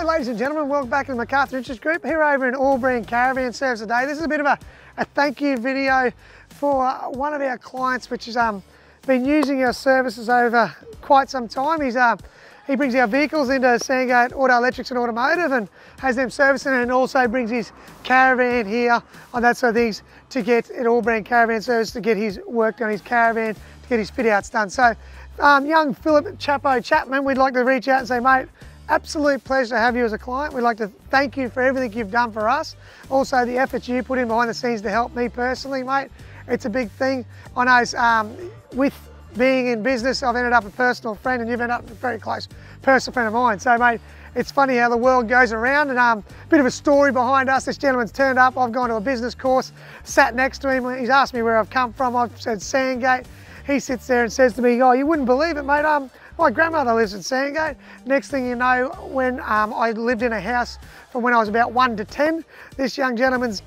ladies and gentlemen, welcome back to the McArthur Interest Group here over in AllBrand Caravan Services today. This is a bit of a thank you video for one of our clients which has been using our services over quite some time. He brings our vehicles into Sandgate Auto Electrics and Automotive and has them servicing, and also brings his caravan here on that sort of things to get at AllBrand Caravan Services to get his work done, his caravan, to get his fit outs done. So young Phillip Chapo Chapman, we'd like to reach out and say, mate, absolute pleasure to have you as a client. We'd like to thank you for everything you've done for us. Also the efforts you put in behind the scenes to help me personally, mate. It's a big thing. I know with being in business, I've ended up a personal friend and you've ended up a very close personal friend of mine. So mate, it's funny how the world goes around, and a bit of a story behind us. This gentleman's turned up, I've gone to a business course, sat next to him, he's asked me where I've come from, I've said Sandgate. He sits there and says to me, oh, you wouldn't believe it, mate, my grandmother lives in Sandgate. Next thing you know, when I lived in a house from when I was about 1 to 10, this young gentleman's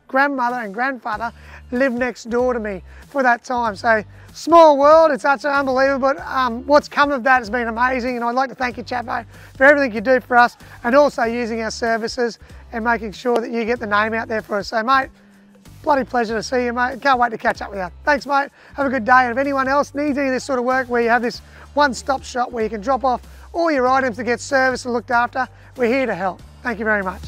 grandmother and grandfather lived next door to me for that time. So small world, it's such unbelievable, but what's come of that has been amazing, and I'd like to thank you, Chapo, for everything you do for us, and also using our services and making sure that you get the name out there for us. So mate, bloody pleasure to see you, mate. Can't wait to catch up with you. Thanks, mate. Have a good day. And if anyone else needs any of this sort of work where you have this one-stop shop where you can drop off all your items to get serviced and looked after, we're here to help. Thank you very much.